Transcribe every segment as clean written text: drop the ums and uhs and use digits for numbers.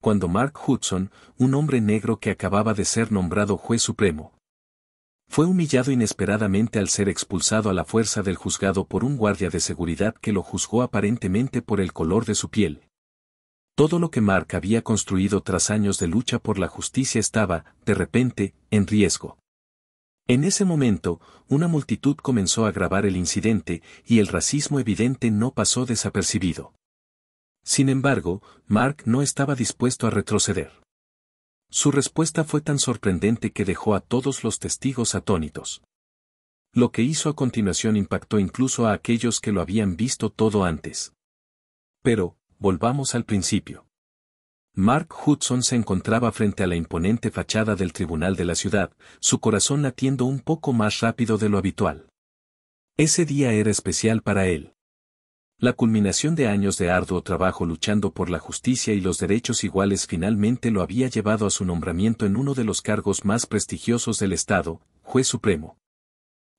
cuando Mark Hudson, un hombre negro que acababa de ser nombrado juez supremo, fue humillado inesperadamente al ser expulsado a la fuerza del juzgado por un guardia de seguridad que lo juzgó aparentemente por el color de su piel. Todo lo que Mark había construido tras años de lucha por la justicia estaba, de repente, en riesgo. En ese momento, una multitud comenzó a grabar el incidente, y el racismo evidente no pasó desapercibido. Sin embargo, Mark no estaba dispuesto a retroceder. Su respuesta fue tan sorprendente que dejó a todos los testigos atónitos. Lo que hizo a continuación impactó incluso a aquellos que lo habían visto todo antes. Pero, volvamos al principio. Mark Hudson se encontraba frente a la imponente fachada del tribunal de la ciudad, su corazón latiendo un poco más rápido de lo habitual. Ese día era especial para él. La culminación de años de arduo trabajo luchando por la justicia y los derechos iguales finalmente lo había llevado a su nombramiento en uno de los cargos más prestigiosos del Estado, juez supremo.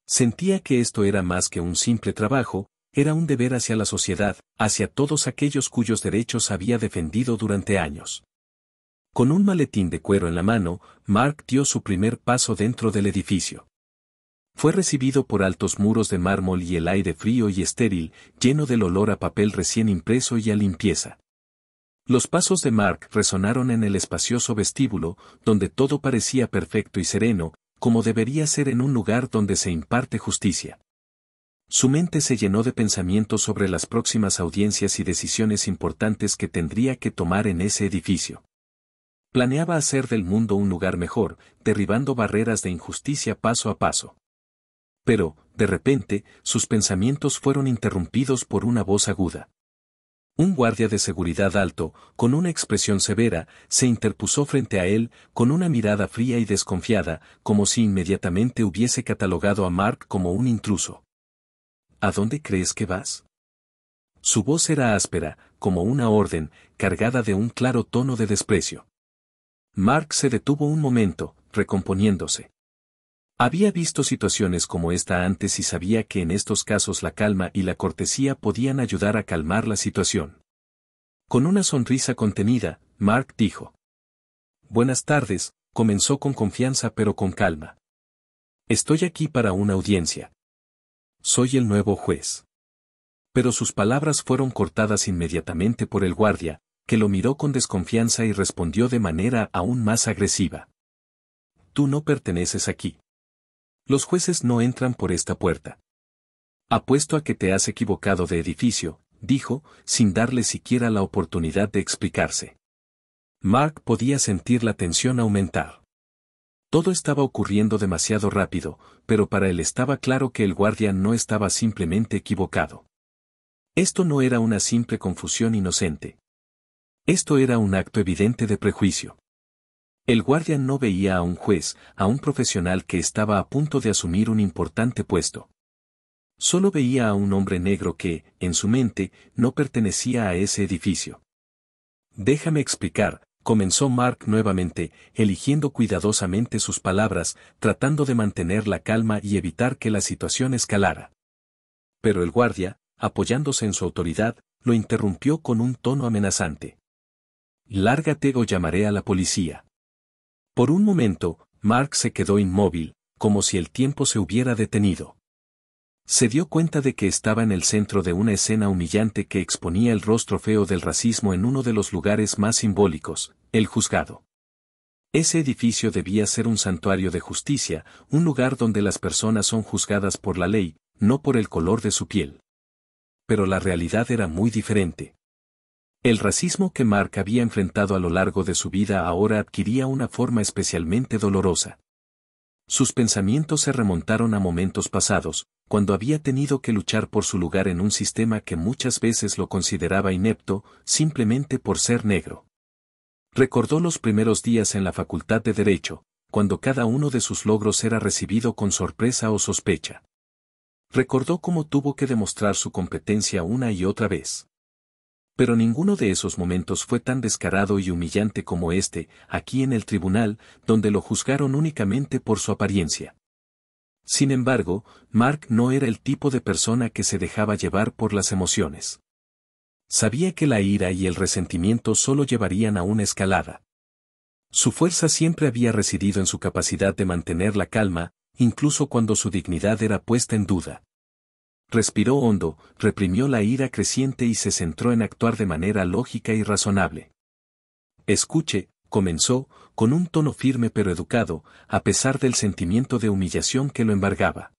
Sentía que esto era más que un simple trabajo, era un deber hacia la sociedad, hacia todos aquellos cuyos derechos había defendido durante años. Con un maletín de cuero en la mano, Mark dio su primer paso dentro del edificio. Fue recibido por altos muros de mármol y el aire frío y estéril, lleno del olor a papel recién impreso y a limpieza. Los pasos de Mark resonaron en el espacioso vestíbulo, donde todo parecía perfecto y sereno, como debería ser en un lugar donde se imparte justicia. Su mente se llenó de pensamientos sobre las próximas audiencias y decisiones importantes que tendría que tomar en ese edificio. Planeaba hacer del mundo un lugar mejor, derribando barreras de injusticia paso a paso. Pero, de repente, sus pensamientos fueron interrumpidos por una voz aguda. Un guardia de seguridad alto, con una expresión severa, se interpuso frente a él, con una mirada fría y desconfiada, como si inmediatamente hubiese catalogado a Mark como un intruso. ¿A dónde crees que vas? Su voz era áspera, como una orden, cargada de un claro tono de desprecio. Mark se detuvo un momento, recomponiéndose. Había visto situaciones como esta antes y sabía que en estos casos la calma y la cortesía podían ayudar a calmar la situación. Con una sonrisa contenida, Mark dijo: «Buenas tardes», comenzó con confianza pero con calma. «Estoy aquí para una audiencia. Soy el nuevo juez». Pero sus palabras fueron cortadas inmediatamente por el guardia, que lo miró con desconfianza y respondió de manera aún más agresiva: «Tú no perteneces aquí. Los jueces no entran por esta puerta». «Apuesto a que te has equivocado de edificio», dijo, sin darle siquiera la oportunidad de explicarse. Mark podía sentir la tensión aumentar. Todo estaba ocurriendo demasiado rápido, pero para él estaba claro que el guardia no estaba simplemente equivocado. Esto no era una simple confusión inocente. Esto era un acto evidente de prejuicio. El guardia no veía a un juez, a un profesional que estaba a punto de asumir un importante puesto. Solo veía a un hombre negro que, en su mente, no pertenecía a ese edificio. «Déjame explicar», comenzó Mark nuevamente, eligiendo cuidadosamente sus palabras, tratando de mantener la calma y evitar que la situación escalara. Pero el guardia, apoyándose en su autoridad, lo interrumpió con un tono amenazante. «Lárgate o llamaré a la policía». Por un momento, Mark se quedó inmóvil, como si el tiempo se hubiera detenido. Se dio cuenta de que estaba en el centro de una escena humillante que exponía el rostro feo del racismo en uno de los lugares más simbólicos, el juzgado. Ese edificio debía ser un santuario de justicia, un lugar donde las personas son juzgadas por la ley, no por el color de su piel. Pero la realidad era muy diferente. El racismo que Mark había enfrentado a lo largo de su vida ahora adquiría una forma especialmente dolorosa. Sus pensamientos se remontaron a momentos pasados, cuando había tenido que luchar por su lugar en un sistema que muchas veces lo consideraba inepto, simplemente por ser negro. Recordó los primeros días en la Facultad de Derecho, cuando cada uno de sus logros era recibido con sorpresa o sospecha. Recordó cómo tuvo que demostrar su competencia una y otra vez. Pero ninguno de esos momentos fue tan descarado y humillante como este, aquí en el tribunal, donde lo juzgaron únicamente por su apariencia. Sin embargo, Mark no era el tipo de persona que se dejaba llevar por las emociones. Sabía que la ira y el resentimiento solo llevarían a una escalada. Su fuerza siempre había residido en su capacidad de mantener la calma, incluso cuando su dignidad era puesta en duda. Respiró hondo, reprimió la ira creciente y se centró en actuar de manera lógica y razonable. Escuche, comenzó, con un tono firme pero educado, a pesar del sentimiento de humillación que lo embargaba.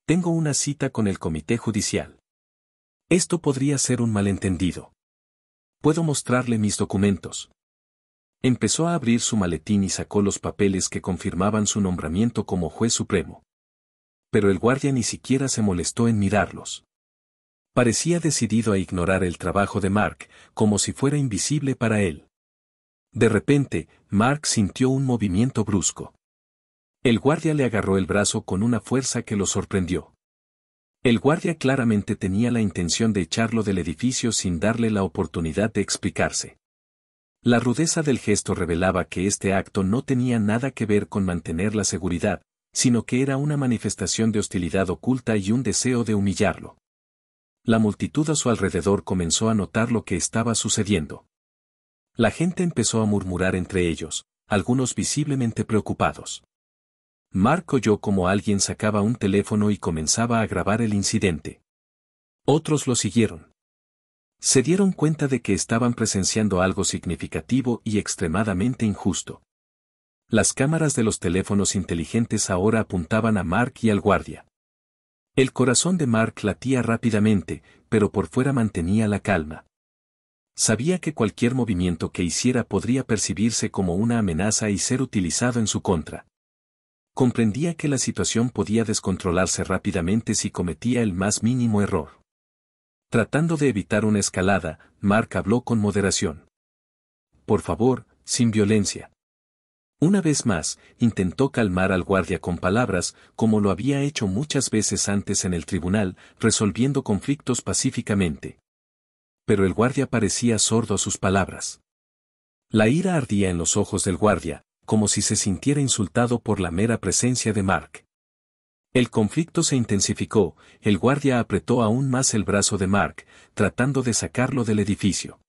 Tengo una cita con el comité judicial. Esto podría ser un malentendido. Puedo mostrarle mis documentos. Empezó a abrir su maletín y sacó los papeles que confirmaban su nombramiento como juez supremo. Pero el guardia ni siquiera se molestó en mirarlos. Parecía decidido a ignorar el trabajo de Mark, como si fuera invisible para él. De repente, Mark sintió un movimiento brusco. El guardia le agarró el brazo con una fuerza que lo sorprendió. El guardia claramente tenía la intención de echarlo del edificio sin darle la oportunidad de explicarse. La rudeza del gesto revelaba que este acto no tenía nada que ver con mantener la seguridad, sino que era una manifestación de hostilidad oculta y un deseo de humillarlo. La multitud a su alrededor comenzó a notar lo que estaba sucediendo. La gente empezó a murmurar entre ellos, algunos visiblemente preocupados. Mark oyó como alguien sacaba un teléfono y comenzaba a grabar el incidente. Otros lo siguieron. Se dieron cuenta de que estaban presenciando algo significativo y extremadamente injusto. Las cámaras de los teléfonos inteligentes ahora apuntaban a Mark y al guardia. El corazón de Mark latía rápidamente, pero por fuera mantenía la calma. Sabía que cualquier movimiento que hiciera podría percibirse como una amenaza y ser utilizado en su contra. Comprendía que la situación podía descontrolarse rápidamente si cometía el más mínimo error. Tratando de evitar una escalada, Mark habló con moderación. Por favor, sin violencia. Una vez más, intentó calmar al guardia con palabras, como lo había hecho muchas veces antes en el tribunal, resolviendo conflictos pacíficamente. Pero el guardia parecía sordo a sus palabras. La ira ardía en los ojos del guardia, como si se sintiera insultado por la mera presencia de Mark. El conflicto se intensificó, el guardia apretó aún más el brazo de Mark, tratando de sacarlo del edificio.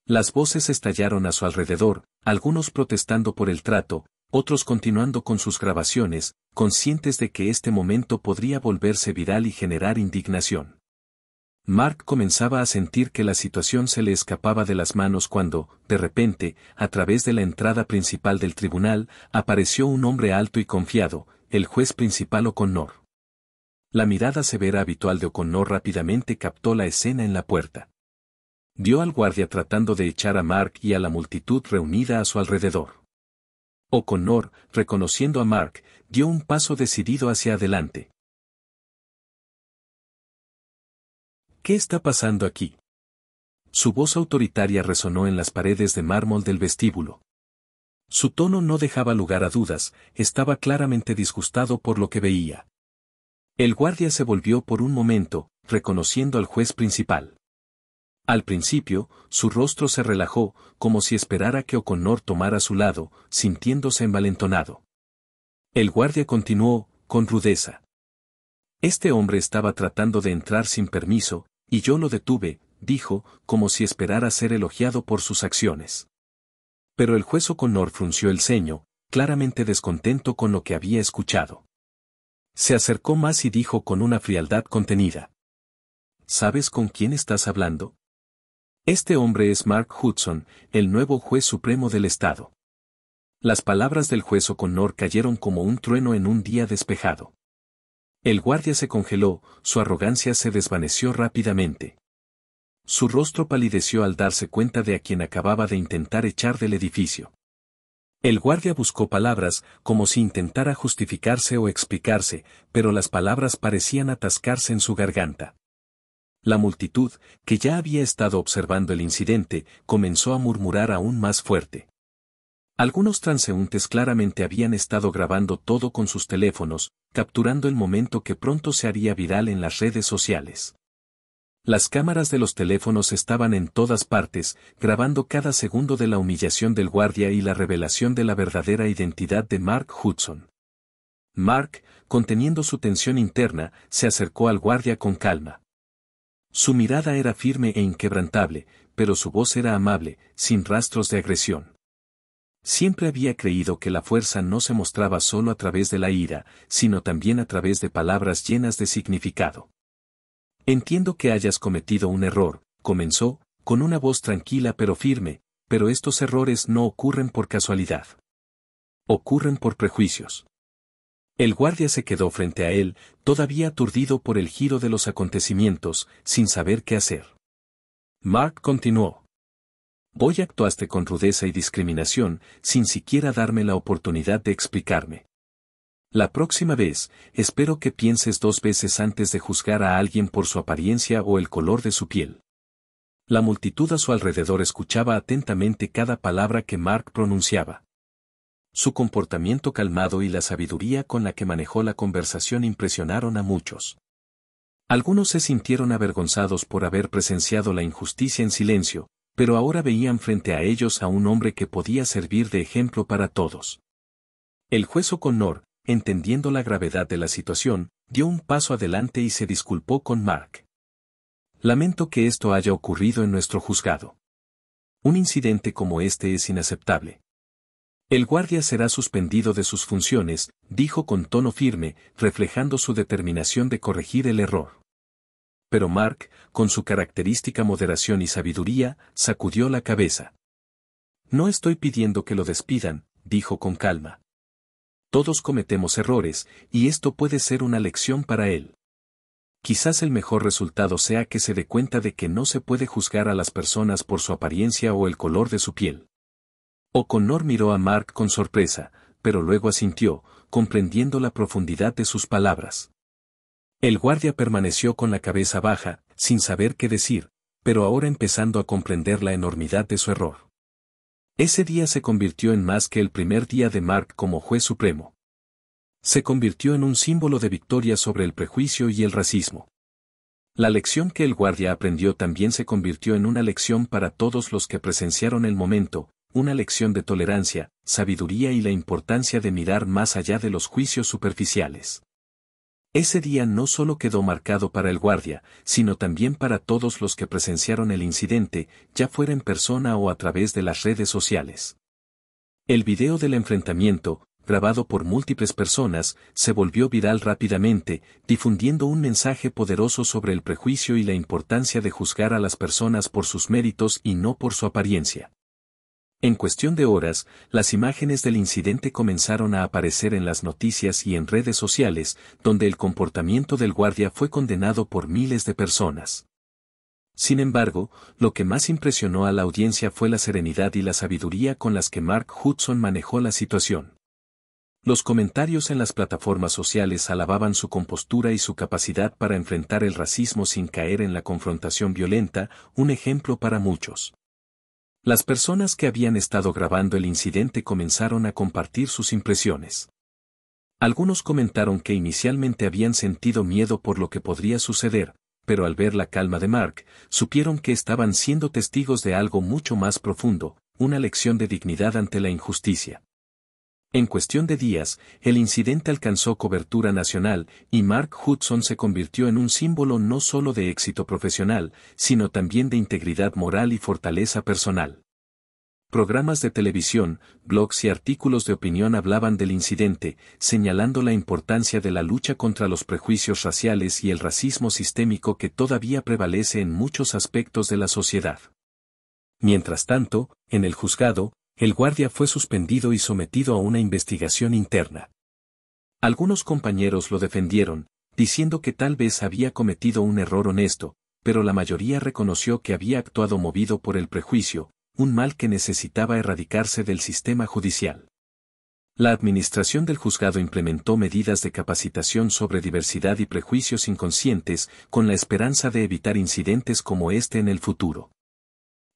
Las voces estallaron a su alrededor, algunos protestando por el trato, otros continuando con sus grabaciones, conscientes de que este momento podría volverse viral y generar indignación. Mark comenzaba a sentir que la situación se le escapaba de las manos cuando, de repente, a través de la entrada principal del tribunal, apareció un hombre alto y confiado, el juez principal O'Connor. La mirada severa habitual de O'Connor rápidamente captó la escena en la puerta. Vio al guardia tratando de echar a Mark y a la multitud reunida a su alrededor. O'Connor, reconociendo a Mark, dio un paso decidido hacia adelante. ¿Qué está pasando aquí? Su voz autoritaria resonó en las paredes de mármol del vestíbulo. Su tono no dejaba lugar a dudas, estaba claramente disgustado por lo que veía. El guardia se volvió por un momento, reconociendo al juez principal. Al principio, su rostro se relajó, como si esperara que O'Connor tomara su lado, sintiéndose envalentonado. El guardia continuó, con rudeza. Este hombre estaba tratando de entrar sin permiso, y yo lo detuve, dijo, como si esperara ser elogiado por sus acciones. Pero el juez O'Connor frunció el ceño, claramente descontento con lo que había escuchado. Se acercó más y dijo con una frialdad contenida. ¿Sabes con quién estás hablando? Este hombre es Mark Hudson, el nuevo juez supremo del estado. Las palabras del juez O'Connor cayeron como un trueno en un día despejado. El guardia se congeló, su arrogancia se desvaneció rápidamente. Su rostro palideció al darse cuenta de a quien acababa de intentar echar del edificio. El guardia buscó palabras, como si intentara justificarse o explicarse, pero las palabras parecían atascarse en su garganta. La multitud, que ya había estado observando el incidente, comenzó a murmurar aún más fuerte. Algunos transeúntes claramente habían estado grabando todo con sus teléfonos, capturando el momento que pronto se haría viral en las redes sociales. Las cámaras de los teléfonos estaban en todas partes, grabando cada segundo de la humillación del guardia y la revelación de la verdadera identidad de Mark Hudson. Mark, conteniendo su tensión interna, se acercó al guardia con calma. Su mirada era firme e inquebrantable, pero su voz era amable, sin rastros de agresión. Siempre había creído que la fuerza no se mostraba solo a través de la ira, sino también a través de palabras llenas de significado. Entiendo que hayas cometido un error, comenzó, con una voz tranquila pero firme, pero estos errores no ocurren por casualidad. Ocurren por prejuicios. El guardia se quedó frente a él, todavía aturdido por el giro de los acontecimientos, sin saber qué hacer. Mark continuó. Vos actuaste con rudeza y discriminación, sin siquiera darme la oportunidad de explicarme. La próxima vez, espero que pienses 2 veces antes de juzgar a alguien por su apariencia o el color de su piel. La multitud a su alrededor escuchaba atentamente cada palabra que Mark pronunciaba. Su comportamiento calmado y la sabiduría con la que manejó la conversación impresionaron a muchos. Algunos se sintieron avergonzados por haber presenciado la injusticia en silencio, pero ahora veían frente a ellos a un hombre que podía servir de ejemplo para todos. El juez O'Connor, entendiendo la gravedad de la situación, dio un paso adelante y se disculpó con Mark. Lamento que esto haya ocurrido en nuestro juzgado. Un incidente como este es inaceptable. El guardia será suspendido de sus funciones, dijo con tono firme, reflejando su determinación de corregir el error. Pero Mark, con su característica moderación y sabiduría, sacudió la cabeza. No estoy pidiendo que lo despidan, dijo con calma. Todos cometemos errores, y esto puede ser una lección para él. Quizás el mejor resultado sea que se dé cuenta de que no se puede juzgar a las personas por su apariencia o el color de su piel. O'Connor miró a Mark con sorpresa, pero luego asintió, comprendiendo la profundidad de sus palabras. El guardia permaneció con la cabeza baja, sin saber qué decir, pero ahora empezando a comprender la enormidad de su error. Ese día se convirtió en más que el primer día de Mark como juez supremo. Se convirtió en un símbolo de victoria sobre el prejuicio y el racismo. La lección que el guardia aprendió también se convirtió en una lección para todos los que presenciaron el momento, una lección de tolerancia, sabiduría y la importancia de mirar más allá de los juicios superficiales. Ese día no solo quedó marcado para el guardia, sino también para todos los que presenciaron el incidente, ya fuera en persona o a través de las redes sociales. El video del enfrentamiento, grabado por múltiples personas, se volvió viral rápidamente, difundiendo un mensaje poderoso sobre el prejuicio y la importancia de juzgar a las personas por sus méritos y no por su apariencia. En cuestión de horas, las imágenes del incidente comenzaron a aparecer en las noticias y en redes sociales, donde el comportamiento del guardia fue condenado por miles de personas. Sin embargo, lo que más impresionó a la audiencia fue la serenidad y la sabiduría con las que Mark Hudson manejó la situación. Los comentarios en las plataformas sociales alababan su compostura y su capacidad para enfrentar el racismo sin caer en la confrontación violenta, un ejemplo para muchos. Las personas que habían estado grabando el incidente comenzaron a compartir sus impresiones. Algunos comentaron que inicialmente habían sentido miedo por lo que podría suceder, pero al ver la calma de Mark, supieron que estaban siendo testigos de algo mucho más profundo, una lección de dignidad ante la injusticia. En cuestión de días, el incidente alcanzó cobertura nacional, y Mark Hudson se convirtió en un símbolo no solo de éxito profesional, sino también de integridad moral y fortaleza personal. Programas de televisión, blogs y artículos de opinión hablaban del incidente, señalando la importancia de la lucha contra los prejuicios raciales y el racismo sistémico que todavía prevalece en muchos aspectos de la sociedad. Mientras tanto, en el juzgado, el guardia fue suspendido y sometido a una investigación interna. Algunos compañeros lo defendieron, diciendo que tal vez había cometido un error honesto, pero la mayoría reconoció que había actuado movido por el prejuicio, un mal que necesitaba erradicarse del sistema judicial. La administración del juzgado implementó medidas de capacitación sobre diversidad y prejuicios inconscientes, con la esperanza de evitar incidentes como este en el futuro.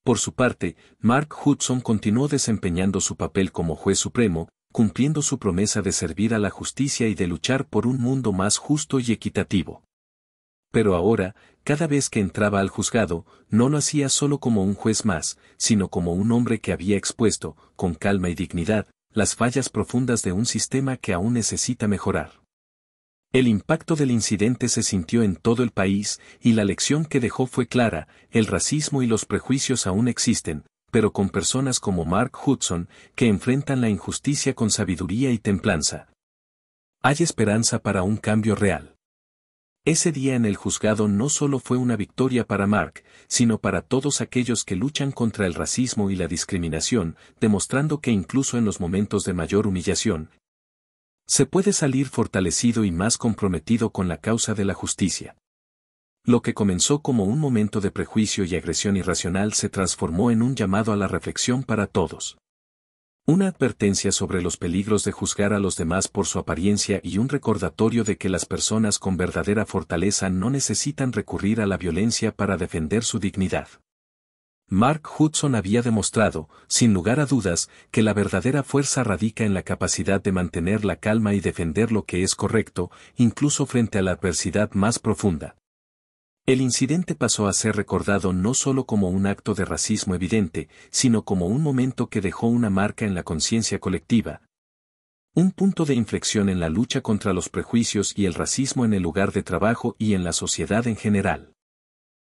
Por su parte, Mark Hudson continuó desempeñando su papel como juez supremo, cumpliendo su promesa de servir a la justicia y de luchar por un mundo más justo y equitativo. Pero ahora, cada vez que entraba al juzgado, no lo hacía solo como un juez más, sino como un hombre que había expuesto, con calma y dignidad, las fallas profundas de un sistema que aún necesita mejorar. El impacto del incidente se sintió en todo el país, y la lección que dejó fue clara: el racismo y los prejuicios aún existen, pero con personas como Mark Hudson, que enfrentan la injusticia con sabiduría y templanza. Hay esperanza para un cambio real. Ese día en el juzgado no solo fue una victoria para Mark, sino para todos aquellos que luchan contra el racismo y la discriminación, demostrando que incluso en los momentos de mayor humillación, se puede salir fortalecido y más comprometido con la causa de la justicia. Lo que comenzó como un momento de prejuicio y agresión irracional se transformó en un llamado a la reflexión para todos. Una advertencia sobre los peligros de juzgar a los demás por su apariencia y un recordatorio de que las personas con verdadera fortaleza no necesitan recurrir a la violencia para defender su dignidad. Mark Hudson había demostrado, sin lugar a dudas, que la verdadera fuerza radica en la capacidad de mantener la calma y defender lo que es correcto, incluso frente a la adversidad más profunda. El incidente pasó a ser recordado no solo como un acto de racismo evidente, sino como un momento que dejó una marca en la conciencia colectiva. Un punto de inflexión en la lucha contra los prejuicios y el racismo en el lugar de trabajo y en la sociedad en general.